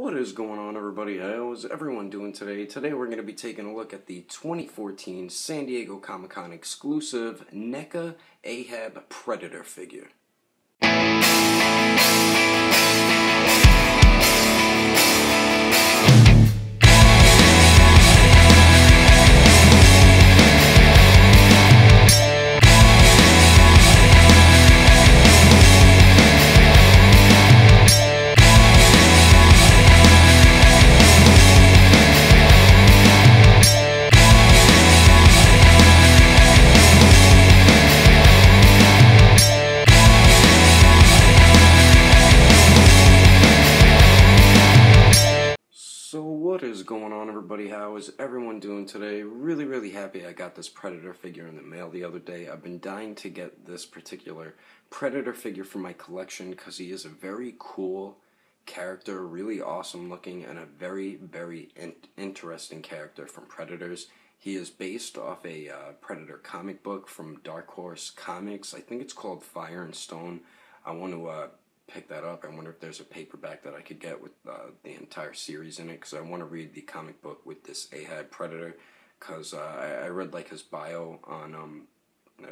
What is going on, everybody? How is everyone doing today? Today we're going to be taking a look at the 2014 San Diego Comic-Con exclusive NECA Ahab Predator figure. So what is going on, everybody? How is everyone doing today? Really happy I got this Predator figure in the mail the other day. I've been dying to get this particular Predator figure for my collection because he is a very cool character, really awesome looking, and a very interesting character from Predators. He is based off a Predator comic book from Dark Horse Comics. I think it's called Fire and Stone. I want to pick that up. I wonder if there's a paperback that I could get with the entire series in it, because I want to read the comic book with this Ahab Predator, because I read like his bio on,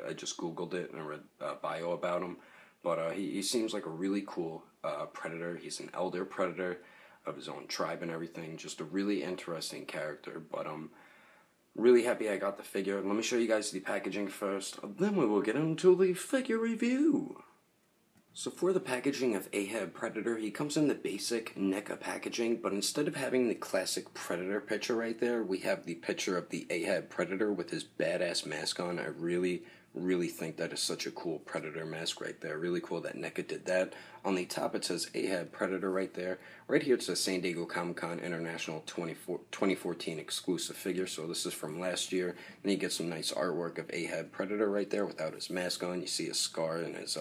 I just googled it and I read bio about him, but he seems like a really cool Predator. He's an elder Predator of his own tribe and everything, just a really interesting character, but really happy I got the figure. Let me show you guys the packaging first, then we will get into the figure review. So for the packaging of Ahab Predator, he comes in the basic NECA packaging, but instead of having the classic Predator picture right there, we have the picture of the Ahab Predator with his badass mask on. I really think that is such a cool Predator mask right there. Really cool that NECA did that. On the top it says Ahab Predator right there. Right here it says San Diego Comic-Con International 2014 exclusive figure, so this is from last year. And you get some nice artwork of Ahab Predator right there without his mask on. You see a scar and his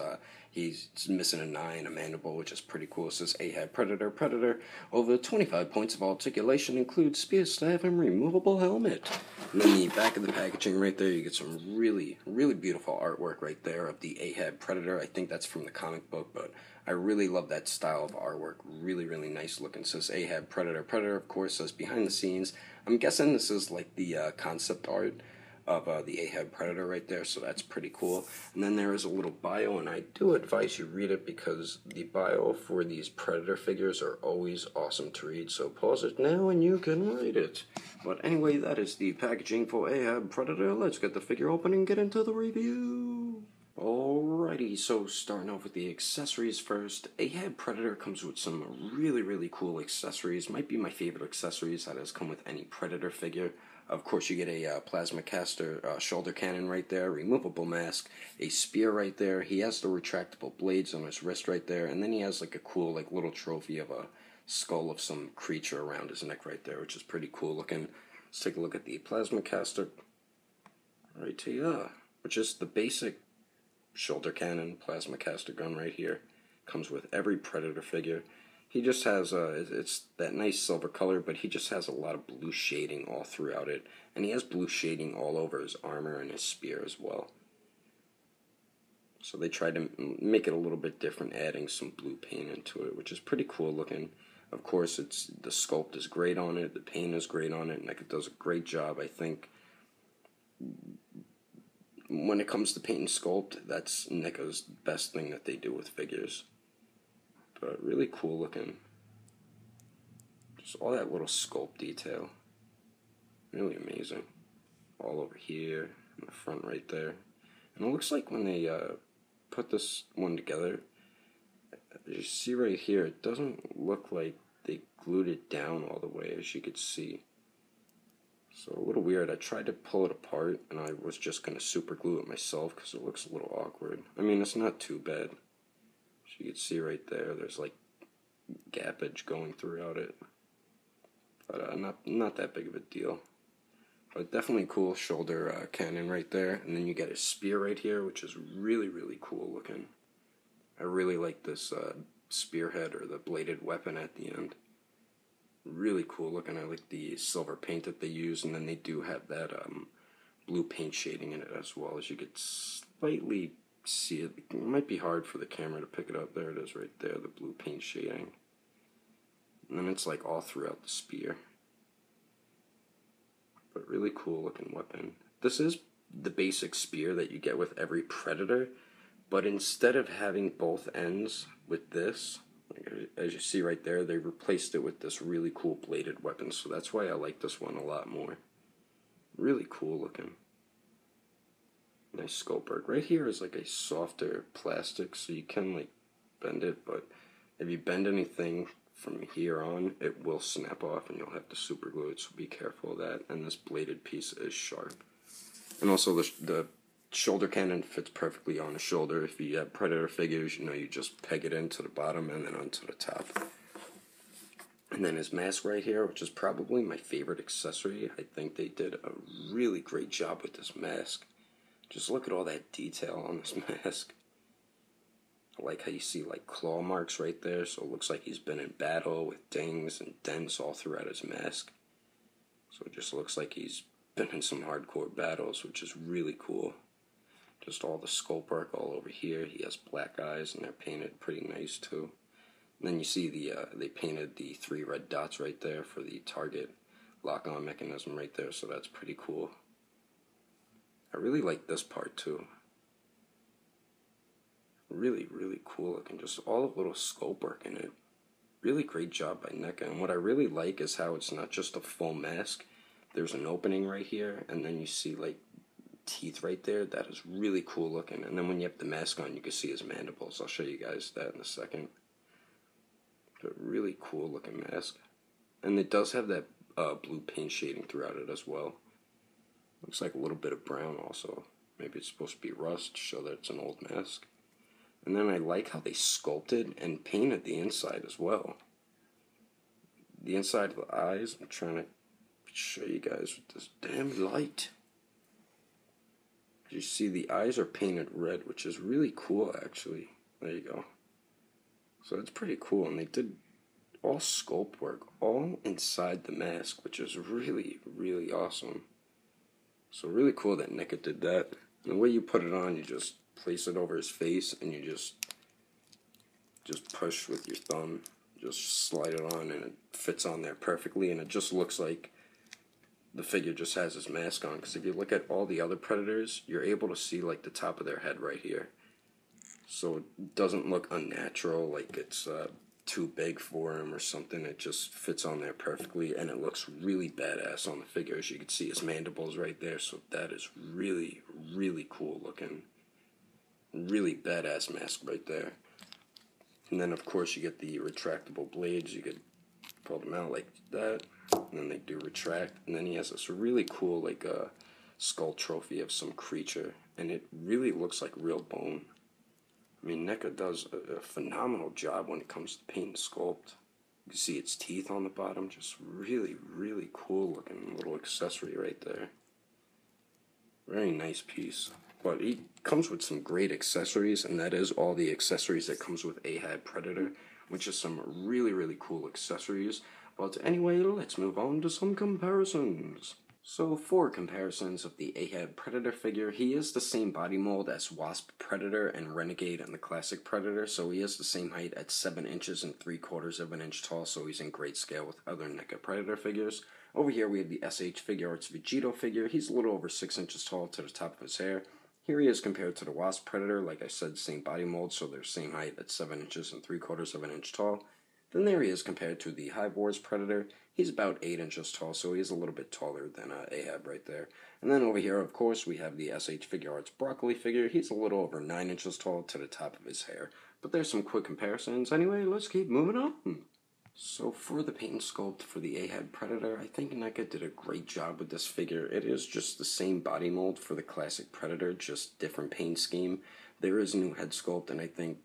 he's missing an eye and a mandible, which is pretty cool. It says Ahab Predator. Over 25 points of articulation, includes spear staff and removable helmet. And then the back of the packaging right there, you get some really beautiful artwork right there of the Ahab Predator. I think that's from the comic book, but I really love that style of artwork. Really nice looking. It says Ahab Predator. Predator, of course, says behind the scenes. I'm guessing this is like the concept art of the Ahab Predator right there, so that's pretty cool. And then there is a little bio, and I do advise you read it because the bio for these Predator figures are always awesome to read, so pause it now and you can read it. But anyway, that is the packaging for Ahab Predator. Let's get the figure open and get into the review. Alrighty, so starting off with the accessories first. Ahab Predator comes with some really cool accessories. Might be my favorite accessories that has come with any Predator figure. Of course, you get a plasma caster shoulder cannon right there, removable mask, a spear right there. He has the retractable blades on his wrist right there, and then he has like a cool like little trophy of a skull of some creature around his neck right there, which is pretty cool looking. Let's take a look at the plasma caster right here, which is the basic shoulder cannon plasma caster gun right here. Comes with every Predator figure. He just has, it's that nice silver color, but he just has a lot of blue shading all throughout it. And he has blue shading all over his armor and his spear as well. So they tried to make it a little bit different, adding some blue paint into it, which is pretty cool looking. Of course, the sculpt is great on it, the paint is great on it, and NECA does a great job. I think when it comes to paint and sculpt, that's NECA's best thing that they do with figures. But really cool looking. Just all that little sculpt detail. Really amazing. All over here, in the front right there. And it looks like when they put this one together, you see right here, it doesn't look like they glued it down all the way, as you could see. So a little weird. I tried to pull it apart, and I was just going to super glue it myself because it looks a little awkward. I mean, it's not too bad. You can see right there, there's like gappage going throughout it, but not that big of a deal. But definitely cool shoulder cannon right there, and then you get a spear right here, which is really cool looking. I really like this spearhead or the bladed weapon at the end. Really cool looking. I like the silver paint that they use, and then they do have that blue paint shading in it as well, as you could slightly see it. It might be hard for the camera to pick it up. There it is right there, the blue paint shading. And then it's like all throughout the spear. But really cool looking weapon. This is the basic spear that you get with every Predator, but instead of having both ends with this, like as you see right there, they replaced it with this really cool bladed weapon, so that's why I like this one a lot more. Really cool looking. Nice sculpt work. Right here is like a softer plastic, so you can like bend it, but if you bend anything from here on, it will snap off and you'll have to super glue it, so be careful of that. And this bladed piece is sharp. And also the shoulder cannon fits perfectly on a shoulder. If you have Predator figures, you know, you just peg it into the bottom and then onto the top. And then his mask right here, which is probably my favorite accessory. I think they did a really great job with this mask. Just look at all that detail on this mask. I like how you see like claw marks right there, so it looks like he's been in battle with dings and dents all throughout his mask. So it just looks like he's been in some hardcore battles, which is really cool. Just all the sculpt work all over here. He has black eyes and they're painted pretty nice too. And then you see they painted the 3 red dots right there for the target lock-on mechanism right there, so that's pretty cool. I really like this part too. Really, really cool looking. Just all the little sculpt work in it. Really great job by NECA. And what I really like is how it's not just a full mask. There's an opening right here, and then you see like teeth right there. That is really cool looking. And then when you have the mask on, you can see his mandibles. I'll show you guys that in a second. But really cool looking mask. And it does have that blue paint shading throughout it as well. Looks like a little bit of brown also. Maybe it's supposed to be rust to show that it's an old mask. And then I like how they sculpted and painted the inside as well. The inside of the eyes, I'm trying to show you guys with this damn light. You see the eyes are painted red, which is really cool actually. There you go. So it's pretty cool, and they did all sculpt work all inside the mask, which is really, really awesome. So really cool that NECA did that. And the way you put it on, you just place it over his face and you just push with your thumb, just slide it on, and it fits on there perfectly, and it just looks like the figure just has his mask on. Because if you look at all the other Predators, you're able to see like the top of their head right here, so it doesn't look unnatural like it's too big for him or something. It just fits on there perfectly, and it looks really badass on the figure. As you can see, his mandibles right there, so that is really, really cool looking. Really badass mask right there. And then of course you get the retractable blades. You could pull them out like that, and then they do retract. And then he has this really cool like skull trophy of some creature, and it really looks like real bone. I mean, NECA does a phenomenal job when it comes to paint and sculpt. You can see its teeth on the bottom. Just really, really cool looking little accessory right there. Very nice piece. But he comes with some great accessories, and that is all the accessories that comes with Ahab Predator, which is some really, really cool accessories. But anyway, let's move on to some comparisons. So for comparisons of the Ahab Predator figure, he is the same body mold as Wasp Predator and Renegade and the classic Predator, so he is the same height at 7 inches and 3/4 of an inch tall, so he's in great scale with other NECA Predator figures. Over here we have the SH Figure Arts Vegito figure. He's a little over 6 inches tall to the top of his hair. Here he is compared to the Wasp Predator. Like I said, same body mold, so they're same height at 7 inches and 3/4 of an inch tall. Then there he is compared to the Hive Wars Predator. He's about 8 inches tall, so he is a little bit taller than Ahab right there. And then over here, of course, we have the SH Figure Arts Broccoli figure. He's a little over 9 inches tall to the top of his hair. But there's some quick comparisons. Anyway, let's keep moving on. So for the paint and sculpt for the Ahab Predator, I think NECA did a great job with this figure. It is just the same body mold for the classic Predator, just different paint scheme. There is new head sculpt, and I think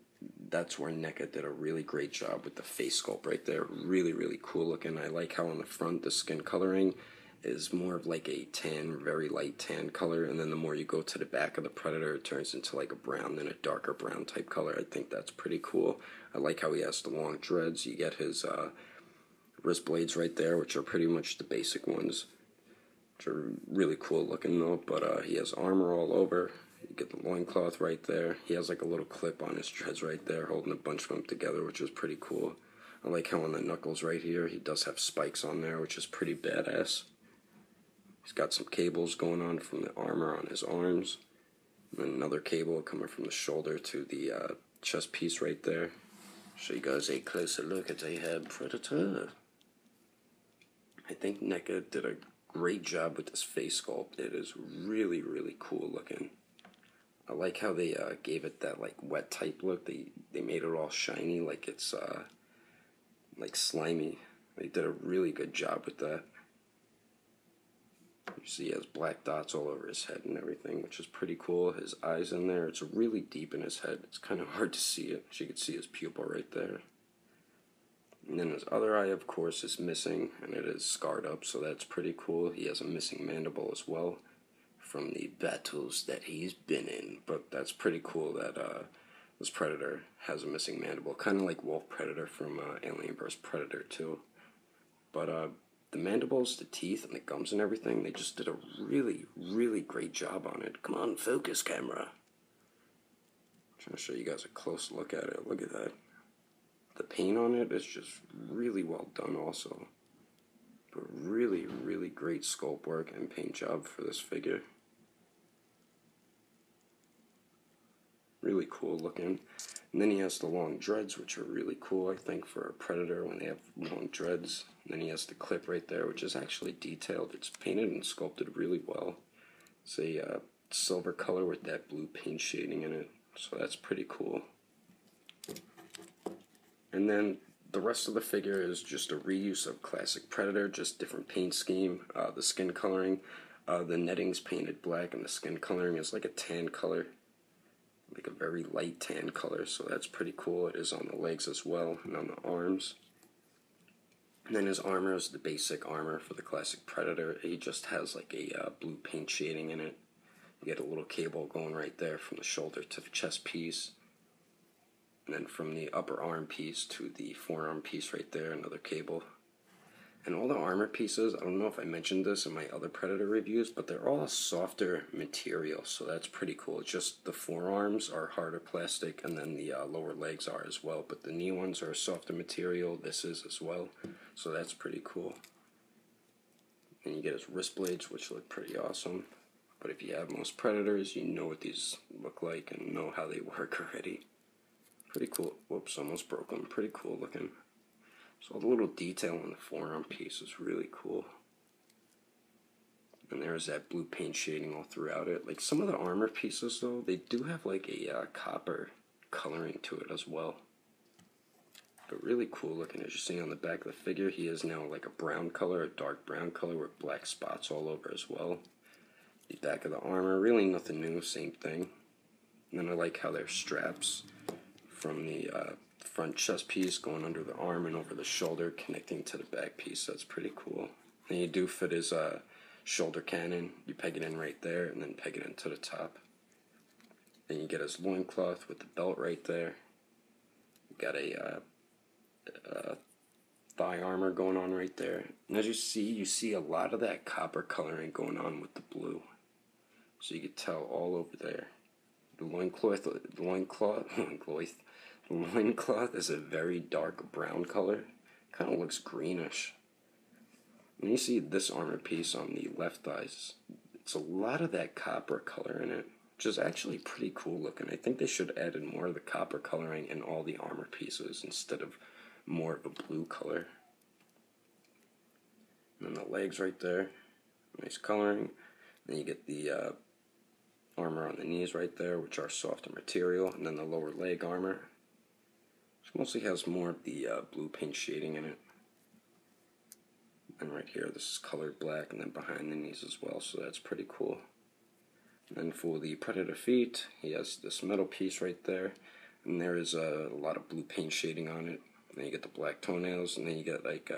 that's where NECA did a really great job with the face sculpt right there. Really, really cool looking. I like how on the front the skin coloring is more of like a tan, very light tan color, and then the more you go to the back of the Predator, it turns into like a brown, then a darker brown type color. I think that's pretty cool. I like how he has the long dreads. You get his wrist blades right there, which are pretty much the basic ones, which are really cool looking though, but he has armor all over. You get the loincloth right there. He has like a little clip on his dreads right there, holding a bunch of them together, which is pretty cool. I like how on the knuckles right here, he does have spikes on there, which is pretty badass. He's got some cables going on from the armor on his arms. And then another cable coming from the shoulder to the chest piece right there. Show you guys a closer look at Ahab Predator. I think NECA did a great job with this face sculpt. It is really, really cool looking. I like how they gave it that like wet type look. They made it all shiny, like it's like slimy. They did a really good job with that. You see he has black dots all over his head and everything, which is pretty cool. His eyes in there, it's really deep in his head. It's kind of hard to see it. But you can see his pupil right there. And then his other eye, of course, is missing, and it is scarred up, so that's pretty cool. He has a missing mandible as well from the battles that he's been in. But that's pretty cool that this Predator has a missing mandible. Kind of like Wolf Predator from Alien vs. Predator 2. But the mandibles, the teeth, and the gums and everything, they just did a really, really great job on it. Come on, focus camera. I'm trying to show you guys a close look at it. Look at that. The paint on it is just really well done also. But really, really great sculpt work and paint job for this figure. Really cool looking. And then he has the long dreads, which are really cool, I think, for a Predator when they have long dreads. And then he has the clip right there, which is actually detailed. It's painted and sculpted really well. It's a silver color with that blue paint shading in it. So that's pretty cool. And then the rest of the figure is just a reuse of classic Predator, just different paint scheme. The skin coloring, the netting's painted black, and the skin coloring is like a tan color. Like a very light tan color, so that's pretty cool. It is on the legs as well, and on the arms. And then his armor is the basic armor for the classic Predator. He just has like a blue paint shading in it. You get a little cable going right there from the shoulder to the chest piece. And then from the upper arm piece to the forearm piece right there, another cable. And all the armor pieces, I don't know if I mentioned this in my other Predator reviews, but they're all a softer material, so that's pretty cool. It's just the forearms are harder plastic, and then the lower legs are as well. But the knee ones are a softer material, this is as well, so that's pretty cool. And you get his wrist blades, which look pretty awesome. But if you have most Predators, you know what these look like and know how they work already. Pretty cool. Whoops, almost broke them. Pretty cool looking. So the little detail on the forearm piece is really cool. And there's that blue paint shading all throughout it. Like some of the armor pieces though, they do have like a copper coloring to it as well. But really cool looking. As you see on the back of the figure, he is now like a brown color, a dark brown color with black spots all over as well. The back of the armor, really nothing new, same thing. And then I like how there's straps from the front chest piece going under the arm and over the shoulder connecting to the back piece. That's pretty cool. And you do fit his shoulder cannon. You peg it in right there and then peg it into the top. Then you get his loincloth with the belt right there. You got a thigh armor going on right there. And as you see a lot of that copper coloring going on with the blue. So you can tell all over there. The loincloth is a very dark brown color. Kind of looks greenish. When you see this armor piece on the left thighs, it's a lot of that copper color in it, which is actually pretty cool looking. I think they should add in more of the copper coloring in all the armor pieces instead of more of a blue color. And then the legs right there, nice coloring. Then you get the armor on the knees right there, which are softer material, and then the lower leg armor, which mostly has more of the blue paint shading in it. And right here, this is colored black, and then behind the knees as well, so that's pretty cool. And then for the Predator feet, he has this metal piece right there, and there is a lot of blue paint shading on it. And then you get the black toenails, and then you get like,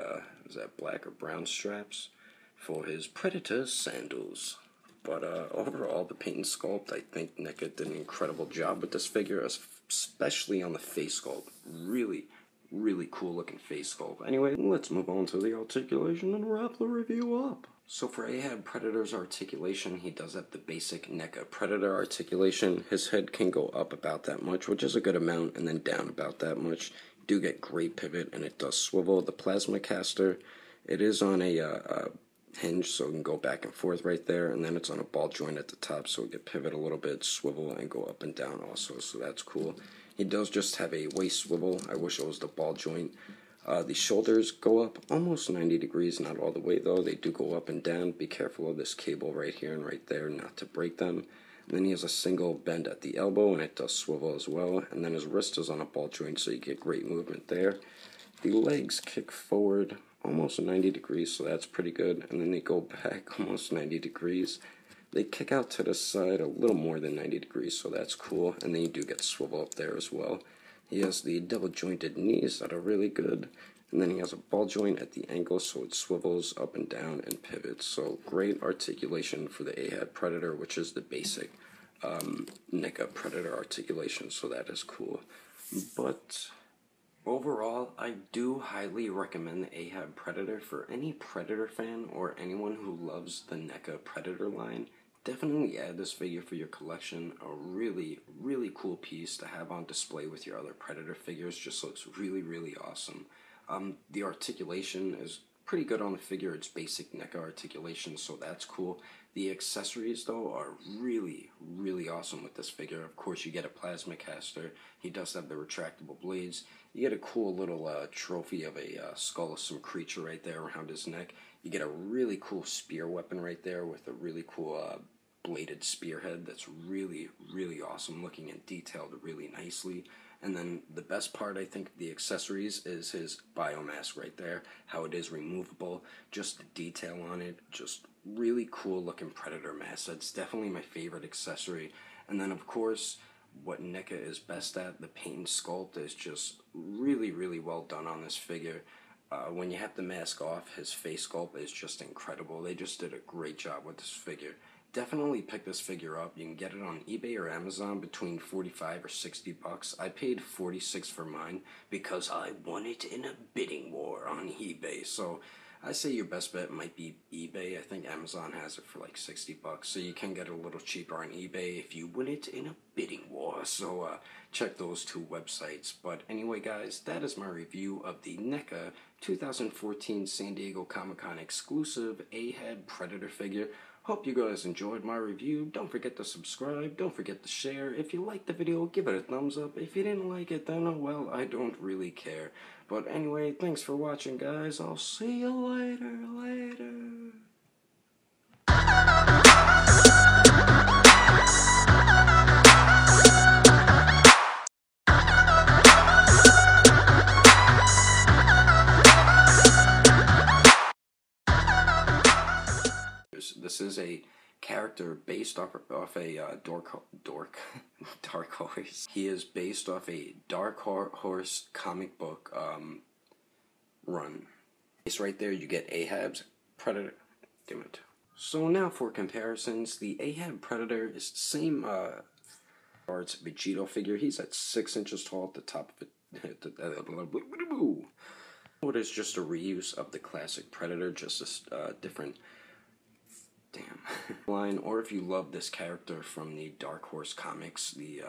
is that black or brown straps for his Predator sandals. But overall, the paint and sculpt, I think NECA did an incredible job with this figure, especially on the face sculpt. Really, really cool looking face sculpt. Anyway, let's move on to the articulation and wrap the review up. So for Ahab Predator's articulation, he does have the basic NECA Predator articulation. His head can go up about that much, which is a good amount, and then down about that much. do get great pivot, and it does swivel. The plasma caster, it is on a hinge, so it can go back and forth right there, and then it's on a ball joint at the top, so it can pivot a little bit, swivel, and go up and down also, so that's cool. He does just have a waist swivel. I wish it was the ball joint. The shoulders go up almost 90 degrees, not all the way though. They do go up and down. Be careful of this cable right here and right there not to break them. And then he has a single bend at the elbow, and it does swivel as well. And then his wrist is on a ball joint, so you get great movement there. The legs kick forward almost 90 degrees, so that's pretty good. And then they go back almost 90 degrees. They kick out to the side a little more than 90 degrees, so that's cool. And then you do get swivel up there as well. He has the double jointed knees that are really good. And then he has a ball joint at the ankle, so it swivels up and down and pivots. So great articulation for the Ahab Predator, which is the basic NECA Predator articulation, so that is cool. But overall, I do highly recommend the Ahab Predator for any Predator fan or anyone who loves the NECA Predator line. Definitely add this figure for your collection. A really, really cool piece to have on display with your other Predator figures. Just looks really, really awesome. The articulation is pretty good on the figure. It's basic NECA articulation, so that's cool. The accessories, though, are really, really awesome with this figure. Of course, you get a plasma caster. He does have the retractable blades. You get a cool little trophy of a skull of some creature right there around his neck. You get a really cool spear weapon right there with a really cool bladed spearhead that's really, really awesome looking and detailed really nicely. And then the best part, I think, of the accessories is his biomask right there, how it is removable, just the detail on it, just really cool looking Predator mask. That's definitely my favorite accessory. And then, of course, what NECA is best at, the paint and sculpt is just really, really well done on this figure. When you have the mask off, his face sculpt is just incredible. They just did a great job with this figure. Definitely pick this figure up. You can get it on eBay or Amazon between 45 or 60 bucks. I paid 46 for mine because I won it in a bidding war on eBay. So I say your best bet might be eBay. I think Amazon has it for like 60 bucks. So you can get it a little cheaper on eBay if you win it in a bidding war. So check those two websites. But anyway, guys, that is my review of the NECA 2014 San Diego Comic-Con exclusive Ahab Predator figure. Hope you guys enjoyed my review. Don't forget to subscribe. Don't forget to share. If you liked the video, give it a thumbs up. If you didn't like it, then oh well, I don't really care. But anyway, thanks for watching, guys. I'll see you later. This is a character based off a Dark Horse. He is based off a Dark Horse comic book run. It's right there. You get Ahab's Predator. Damn it. So now for comparisons, the Ahab Predator is the same Arts Vegito figure. He's at 6 inches tall at the top of it. It is just a reuse of the classic Predator, just a different line. Or if you love this character from the Dark Horse comics, the